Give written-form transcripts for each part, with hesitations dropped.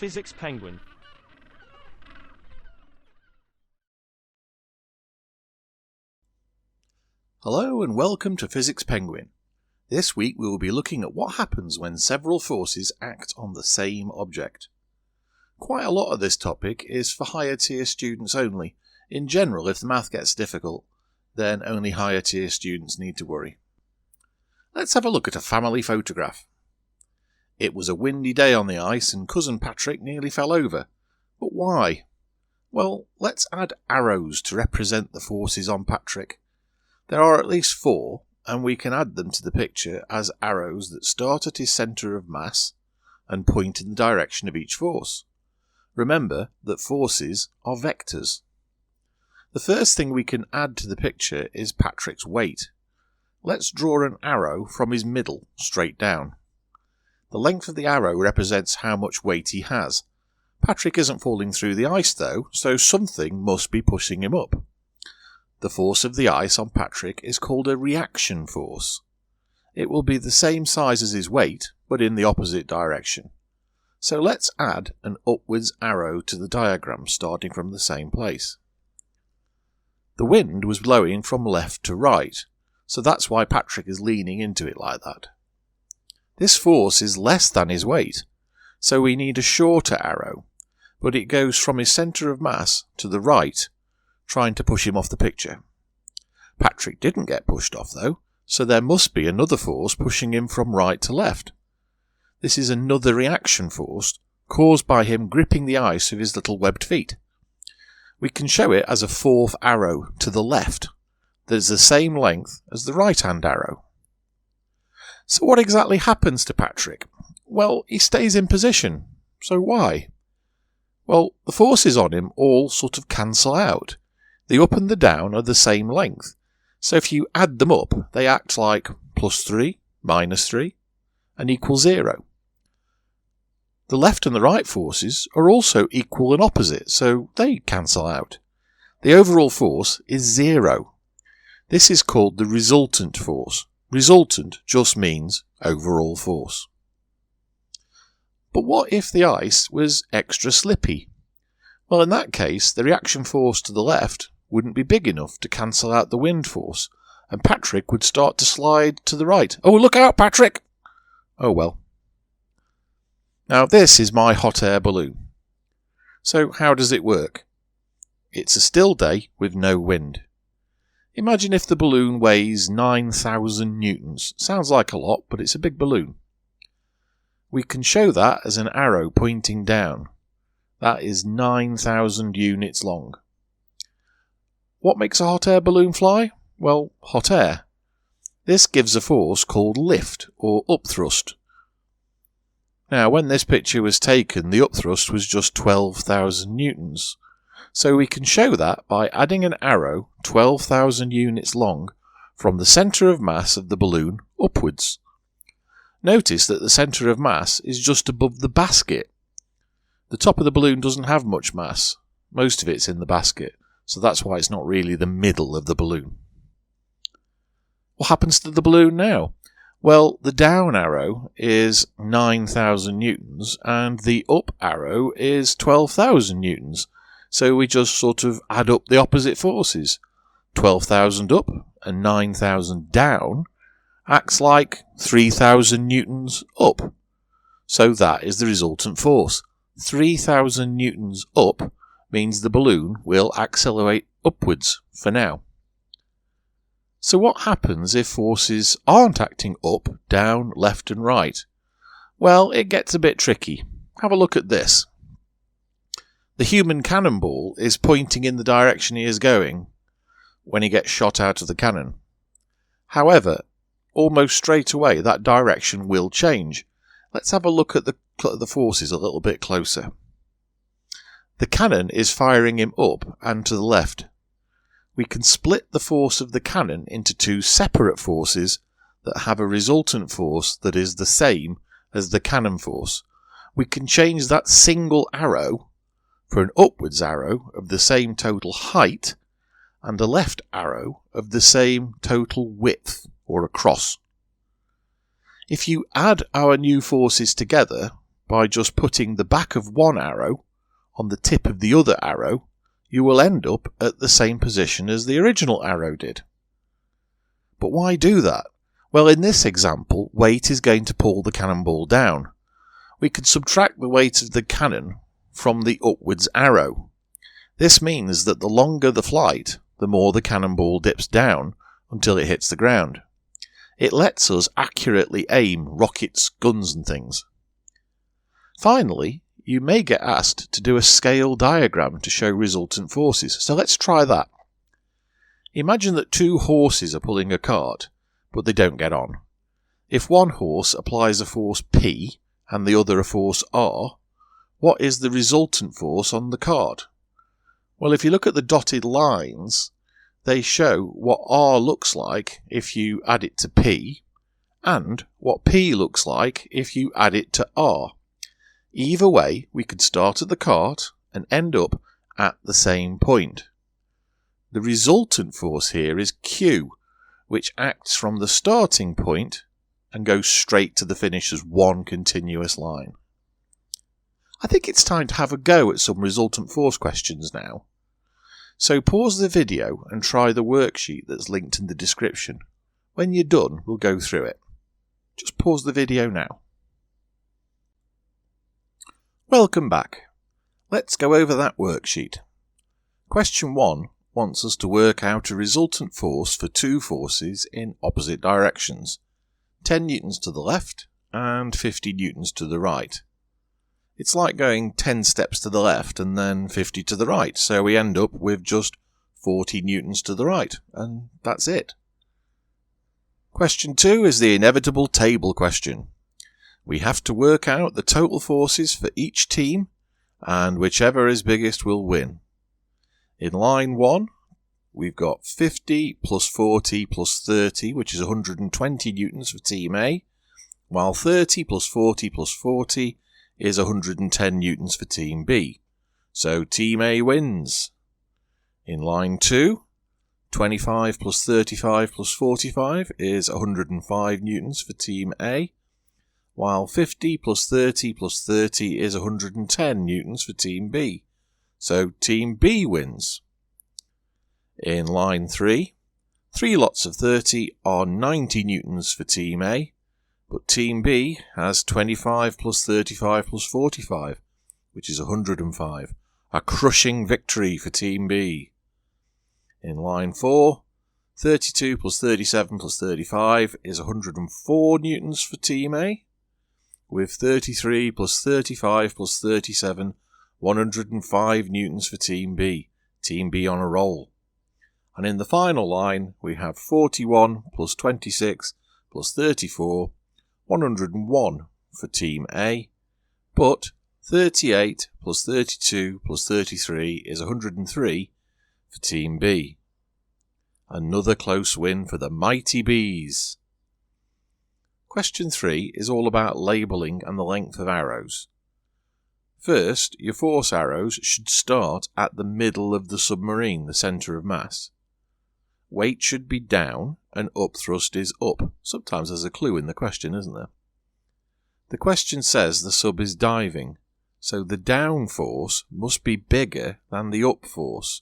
Physics Penguin. Hello and welcome to Physics Penguin. This week we will be looking at what happens when several forces act on the same object. Quite a lot of this topic is for higher tier students only. In general, if the math gets difficult, then only higher tier students need to worry. Let's have a look at a family photograph. It was a windy day on the ice and Cousin Patrick nearly fell over. But why? Well, let's add arrows to represent the forces on Patrick. There are at least 4, and we can add them to the picture as arrows that start at his centre of mass and point in the direction of each force. Remember that forces are vectors. The first thing we can add to the picture is Patrick's weight. Let's draw an arrow from his middle straight down. The length of the arrow represents how much weight he has. Patrick isn't falling through the ice though, so something must be pushing him up. The force of the ice on Patrick is called a reaction force. It will be the same size as his weight, but in the opposite direction. So let's add an upwards arrow to the diagram starting from the same place. The wind was blowing from left to right, so that's why Patrick is leaning into it like that. This force is less than his weight, so we need a shorter arrow, but it goes from his centre of mass to the right, trying to push him off the picture. Patrick didn't get pushed off though, so there must be another force pushing him from right to left. This is another reaction force caused by him gripping the ice with his little webbed feet. We can show it as a 4th arrow to the left that is the same length as the right hand arrow. So what exactly happens to Patrick? Well, he stays in position. So why? Well, the forces on him all sort of cancel out. The up and the down are the same length, so if you add them up, they act like +3, -3, and equal 0. The left and the right forces are also equal and opposite, so they cancel out. The overall force is 0. This is called the resultant force. Resultant just means overall force. But what if the ice was extra slippy? Well, in that case, the reaction force to the left wouldn't be big enough to cancel out the wind force, and Patrick would start to slide to the right. Oh, look out, Patrick! Oh well. Now this is my hot air balloon. So how does it work? It's a still day with no wind. Imagine if the balloon weighs 9,000 newtons. Sounds like a lot, but it's a big balloon. We can show that as an arrow pointing down. That is 9,000 units long. What makes a hot air balloon fly? Well, hot air. This gives a force called lift or upthrust. Now, when this picture was taken, the upthrust was just 12,000 newtons. So we can show that by adding an arrow 12,000 units long from the centre of mass of the balloon upwards. Notice that the centre of mass is just above the basket. The top of the balloon doesn't have much mass. Most of it's in the basket, so that's why it's not really the middle of the balloon. What happens to the balloon now? Well, the down arrow is 9,000 newtons and the up arrow is 12,000 newtons. So we just sort of add up the opposite forces. 12,000 up and 9,000 down acts like 3,000 newtons up. So that is the resultant force. 3,000 newtons up means the balloon will accelerate upwards for now. So what happens if forces aren't acting up, down, left and right? Well, it gets a bit tricky. Have a look at this. The human cannonball is pointing in the direction he is going when he gets shot out of the cannon. However, almost straight away that direction will change. Let's have a look at the forces a little bit closer. The cannon is firing him up and to the left. We can split the force of the cannon into 2 separate forces that have a resultant force that is the same as the cannon force. We can change that single arrow for an upwards arrow of the same total height and a left arrow of the same total width, or a cross. If you add our new forces together by just putting the back of one arrow on the tip of the other arrow, you will end up at the same position as the original arrow did. But why do that? Well, in this example, weight is going to pull the cannonball down. We could subtract the weight of the cannon from the upwards arrow. This means that the longer the flight, the more the cannonball dips down until it hits the ground. It lets us accurately aim rockets, guns and things. Finally, you may get asked to do a scale diagram to show resultant forces, so let's try that. Imagine that two horses are pulling a cart, but they don't get on. If one horse applies a force P and the other a force R, what is the resultant force on the cart? Well, if you look at the dotted lines, they show what R looks like if you add it to P, and what P looks like if you add it to R. Either way, we could start at the cart and end up at the same point. The resultant force here is Q, which acts from the starting point and goes straight to the finish as one continuous line. I think it's time to have a go at some resultant force questions now. So pause the video and try the worksheet that's linked in the description. When you're done, we'll go through it. Just pause the video now. Welcome back. Let's go over that worksheet. Question 1 wants us to work out a resultant force for two forces in opposite directions, 10 newtons to the left and 50 newtons to the right. It's like going 10 steps to the left and then 50 to the right, so we end up with just 40 newtons to the right, and that's it. Question 2 is the inevitable table question. We have to work out the total forces for each team, and whichever is biggest will win. In line 1, we've got 50 plus 40 plus 30, which is 120 newtons for team A, while 30 plus 40 plus 40 is 110 newtons for team B. So team A wins. In line 2, 25 plus 35 plus 45 is 105 newtons for team A, while 50 plus 30 plus 30 is 110 newtons for team B. So team B wins. In line 3, 3 lots of 30 are 90 newtons for team A, but team B has 25 plus 35 plus 45, which is 105. A crushing victory for team B. In line 4, 32 plus 37 plus 35 is 104 newtons for team A, with 33 plus 35 plus 37, 105 newtons for team B. Team B on a roll. And in the final line, we have 41 plus 26 plus 34, 101 for team A, but 38 plus 32 plus 33 is 103 for team B. Another close win for the mighty bees. Question 3 is all about labelling and the length of arrows. First, your force arrows should start at the middle of the submarine, the centre of mass. Weight should be down and up thrust is up. Sometimes there's a clue in the question, isn't there? The question says the sub is diving, so the down force must be bigger than the up force.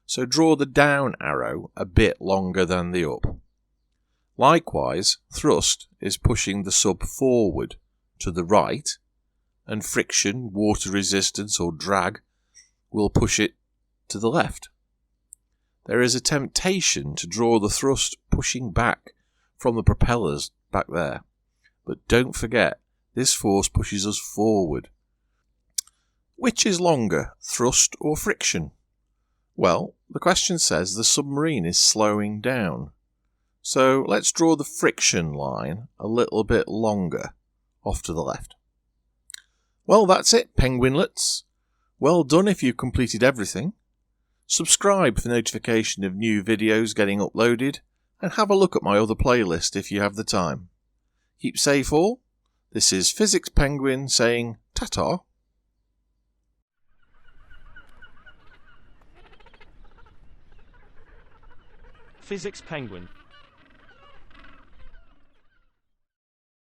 So draw the down arrow a bit longer than the up. Likewise, thrust is pushing the sub forward to the right, and friction, water resistance or drag will push it to the left. There is a temptation to draw the thrust pushing back from the propellers back there, but don't forget this force pushes us forward. Which is longer, thrust or friction? Well, the question says the submarine is slowing down. So let's draw the friction line a little bit longer off to the left. Well, that's it, penguinlets. Well done if you've completed everything. Subscribe for notification of new videos getting uploaded, and have a look at my other playlist if you have the time. Keep safe all. This is Physics Penguin saying ta-ta. Physics Penguin.